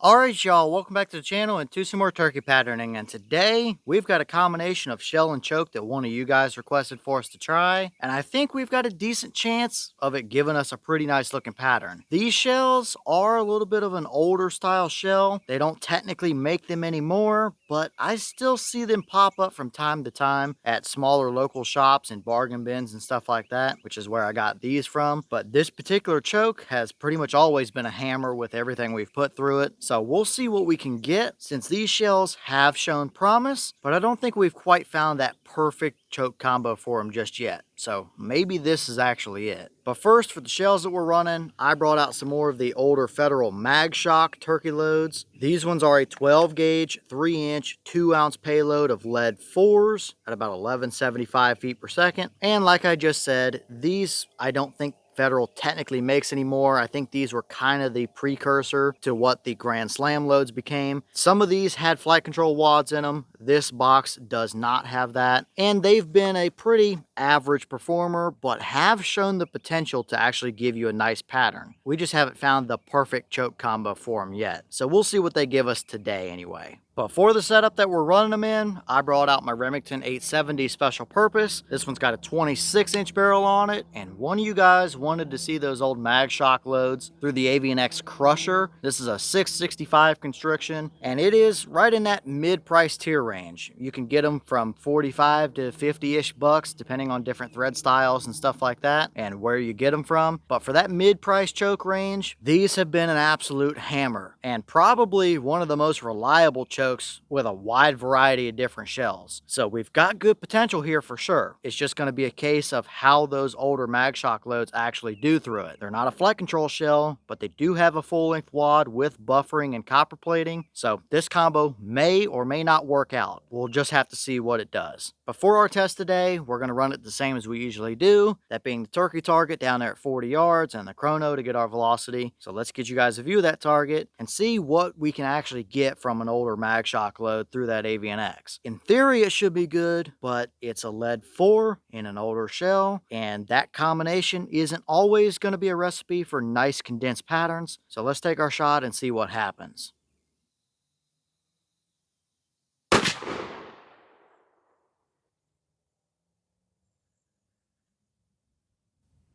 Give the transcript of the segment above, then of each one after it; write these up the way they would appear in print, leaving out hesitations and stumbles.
Alright y'all, welcome back to the channel and to some more turkey patterning, and today we've got a combination of shell and choke that one of you guys requested for us to try, and I think we've got a decent chance of it giving us a pretty nice looking pattern. These shells are a little bit of an older style shell. They don't technically make them anymore, but I still see them pop up from time to time at smaller local shops and bargain bins and stuff like that, which is where I got these from. But this particular choke has pretty much always been a hammer with everything we've put through it. So we'll see what we can get, since these shells have shown promise, but I don't think we've quite found that perfect choke combo for them just yet. So maybe this is actually it. But first, for the shells that we're running, I brought out some more of the older Federal Mag-Shok turkey loads. These ones are a 12 gauge, 3-inch, 2-ounce payload of lead 4s at about 1175 feet per second. And like I just said, these I don't think Federal technically makes anymore. I think these were kind of the precursor to what the Grand Slam loads became. Some of these had flight control wads in them. This box does not have that. And they've been a pretty average performer, but have shown the potential to actually give you a nice pattern. We just haven't found the perfect choke combo for them yet. So we'll see what they give us today anyway. But for the setup that we're running them in, I brought out my Remington 870 special purpose. This one's got a 26-inch barrel on it, and one of you guys wanted to see those old Mag-Shok loads through the Avian-X Crusher. This is a 665 constriction, and it is right in that mid-price tier range. You can get them from 45 to 50-ish bucks, depending on different thread styles and stuff like that, and where you get them from. But for that mid-price choke range, these have been an absolute hammer, and probably one of the most reliable chokes with a wide variety of different shells. So we've got good potential here for sure. It's just going to be a case of how those older Mag-Shok loads actually do through it. They're not a flight control shell, but they do have a full-length wad with buffering and copper plating. So this combo may or may not work out. We'll just have to see what it does. But for our test today, we're going to run it the same as we usually do, that being the turkey target down there at 40 yards and the chrono to get our velocity. So let's get you guys a view of that target and see what we can actually get from an older Mag-Shok load through that Avian-X. In theory, it should be good, but it's a lead 4 in an older shell, and that combination isn't always going to be a recipe for nice condensed patterns. So let's take our shot and see what happens.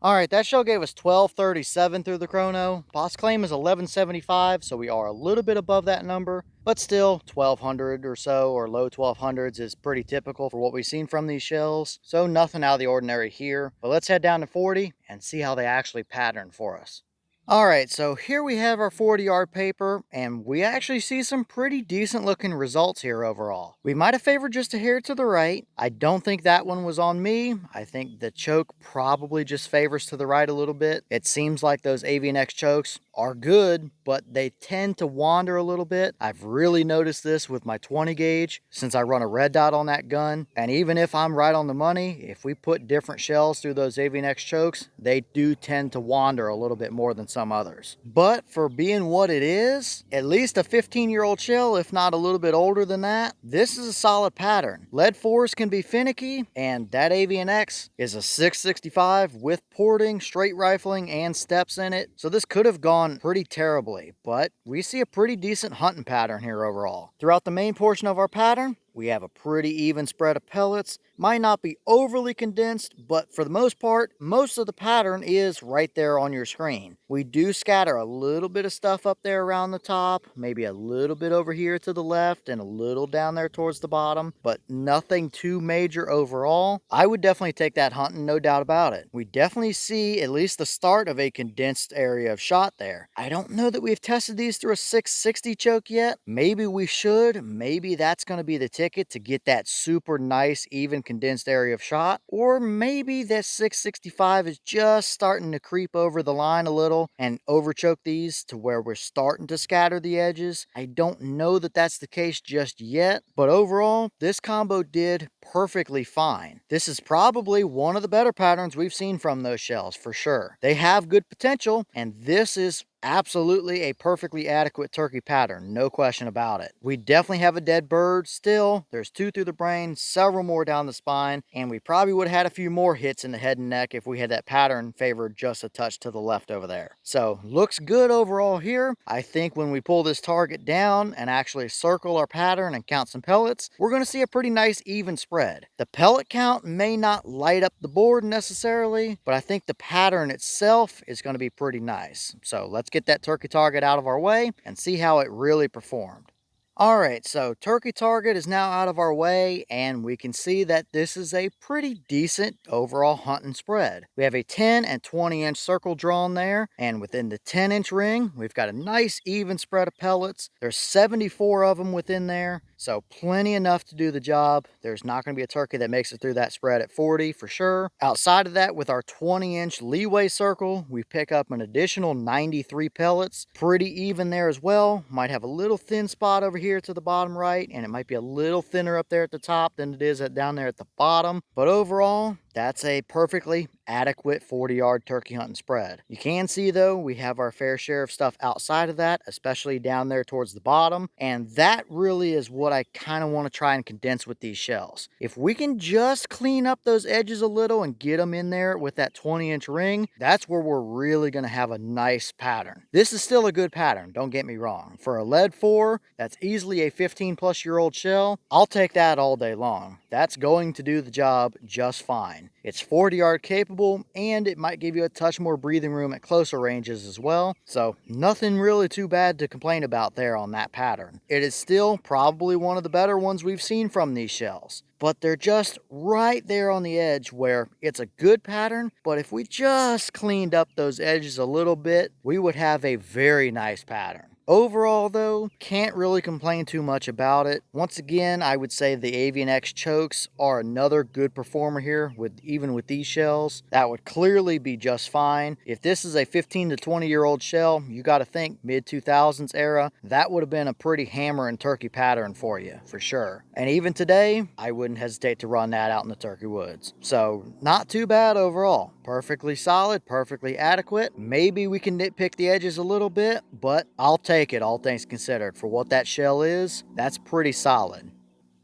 Alright, that shell gave us 1237 through the chrono. Boss claim is 1175, so we are a little bit above that number. But still, 1200 or so, or low 1200s is pretty typical for what we've seen from these shells. So nothing out of the ordinary here. But let's head down to 40 and see how they actually pattern for us. Alright, so here we have our 40-yard paper, and we actually see some pretty decent looking results here overall. We might have favored just a hair to the right. I don't think that one was on me. I think the choke probably just favors to the right a little bit. It seems like those Avian-X chokes are good, but they tend to wander a little bit. I've really noticed this with my 20 gauge since I run a red dot on that gun. And even if I'm right on the money, if we put different shells through those Avian-X chokes, they do tend to wander a little bit more than some others. But for being what it is, at least a 15-year-old shell, if not a little bit older than that, this is a solid pattern. Lead 4s can be finicky, and that Avian-X is a 665 with porting, straight rifling, and steps in it. So this could have gone pretty terribly, but we see a pretty decent hunting pattern here overall. Throughout the main portion of our pattern, we have a pretty even spread of pellets. Might not be overly condensed, but for the most part, most of the pattern is right there on your screen. We do scatter a little bit of stuff up there around the top, maybe a little bit over here to the left and a little down there towards the bottom, but nothing too major overall. I would definitely take that hunting, no doubt about it. We definitely see at least the start of a condensed area of shot there. I don't know that we've tested these through a 660 choke yet. Maybe we should. Maybe that's going to be the ticket to get that super nice, even condensed area of shot. Or maybe that 665 is just starting to creep over the line a little and overchoke these to where we're starting to scatter the edges. I don't know that that's the case just yet, but overall, this combo did perfectly fine. This is probably one of the better patterns we've seen from those shells for sure. They have good potential, and this is absolutely a perfectly adequate turkey pattern, no question about it. We definitely have a dead bird still. There's 2 through the brain, several more down the spine, and we probably would have had a few more hits in the head and neck if we had that pattern favored just a touch to the left over there. So looks good overall here. I think when we pull this target down and actually circle our pattern and count some pellets, we're going to see a pretty nice even spread. The pellet count may not light up the board necessarily, but I think the pattern itself is going to be pretty nice. So let's get that turkey target out of our way and see how it really performed. All right, so turkey target is now out of our way, and we can see that this is a pretty decent overall hunting spread. We have a 10 and 20-inch circle drawn there, and within the 10-inch ring, we've got a nice even spread of pellets. There's 74 of them within there, so plenty enough to do the job. There's not going to be a turkey that makes it through that spread at 40 for sure. Outside of that, with our 20-inch leeway circle, we pick up an additional 93 pellets. Pretty even there as well. Might have a little thin spot over here to the bottom right, and it might be a little thinner up there at the top than it is down there at the bottom. But overall, that's a perfectly adequate 40-yard turkey hunting spread. You can see though, we have our fair share of stuff outside of that, especially down there towards the bottom. And that really is what I kind of want to try and condense with these shells. If we can just clean up those edges a little and get them in there with that 20-inch ring, that's where we're really going to have a nice pattern. This is still a good pattern, don't get me wrong. For a lead 4, that's easily a 15-plus-year-old shell. I'll take that all day long. That's going to do the job just fine. It's 40-yard capable, and it might give you a touch more breathing room at closer ranges as well. So nothing really too bad to complain about there on that pattern. It is still probably one of the better ones we've seen from these shells, but they're just right there on the edge where it's a good pattern, but if we just cleaned up those edges a little bit, we would have a very nice pattern. Overall though, can't really complain too much about it. Once again, I would say the Avian-X chokes are another good performer here, even with these shells. That would clearly be just fine. If this is a 15 to 20-year-old shell, you got to think mid-2000s era, that would have been a pretty hammer and turkey pattern for you, for sure. And even today, I wouldn't hesitate to run that out in the turkey woods. So not too bad overall. Perfectly solid, perfectly adequate. Maybe we can nitpick the edges a little bit, but I'll take it, all things considered. For what that shell is, that's pretty solid.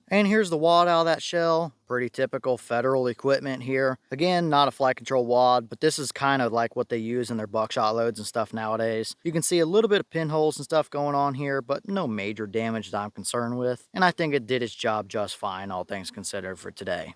And here's the wad out of that shell. Pretty typical Federal equipment here. Again, not a flight control wad, but this is kind of like what they use in their buckshot loads and stuff nowadays. You can see a little bit of pinholes and stuff going on here, but no major damage that I'm concerned with. And I think it did its job just fine, all things considered, for today.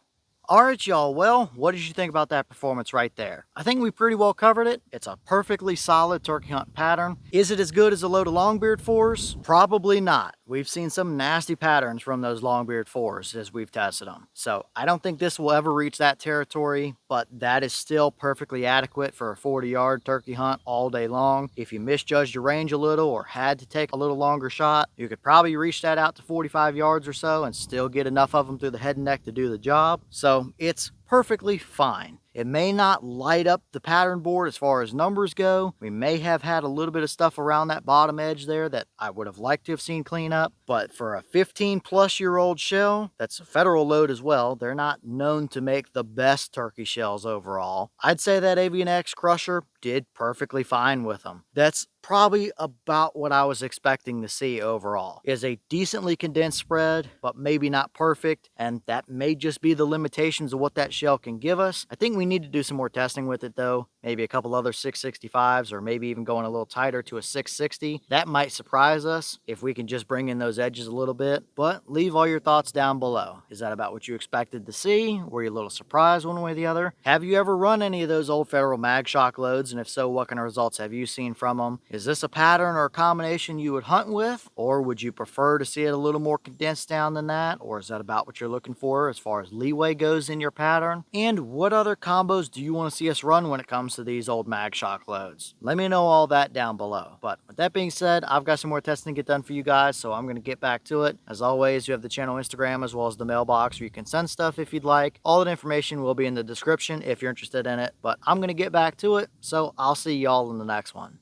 Alright y'all, well, what did you think about that performance right there? I think we pretty well covered it. It's a perfectly solid turkey hunt pattern. Is it as good as a load of longbeard 4s? Probably not. We've seen some nasty patterns from those longbeard 4s as we've tested them. So I don't think this will ever reach that territory, but that is still perfectly adequate for a 40-yard turkey hunt all day long. If you misjudged your range a little or had to take a little longer shot, you could probably reach that out to 45 yards or so and still get enough of them through the head and neck to do the job. So it's perfectly fine. It may not light up the pattern board as far as numbers go. We may have had a little bit of stuff around that bottom edge there that I would have liked to have seen clean up. But for a 15-plus-year-old shell, that's a Federal load as well, they're not known to make the best turkey shells overall. I'd say that Avian-X Crusher did perfectly fine with them. That's probably about what I was expecting to see overall. Is a decently condensed spread, but maybe not perfect, and that may just be the limitations of what that shell can give us. I think we need to do some more testing with it though. Maybe a couple other 665s, or maybe even going a little tighter to a 660. That might surprise us if we can just bring in those edges a little bit. But leave all your thoughts down below. Is that about what you expected to see? Were you a little surprised one way or the other? Have you ever run any of those old Federal Mag-Shok loads? And if so, what kind of results have you seen from them? Is this a pattern or a combination you would hunt with? Or would you prefer to see it a little more condensed down than that? Or is that about what you're looking for as far as leeway goes in your pattern? And what other combos do you want to see us run when it comes to these old Mag-Shok loads? Let me know all that down below. But with that being said, I've got some more testing to get done for you guys, so I'm going to get back to it. As always, you have the channel Instagram as well as the mailbox where you can send stuff if you'd like. All that information will be in the description if you're interested in it. But I'm going to get back to it, so I'll see y'all in the next one.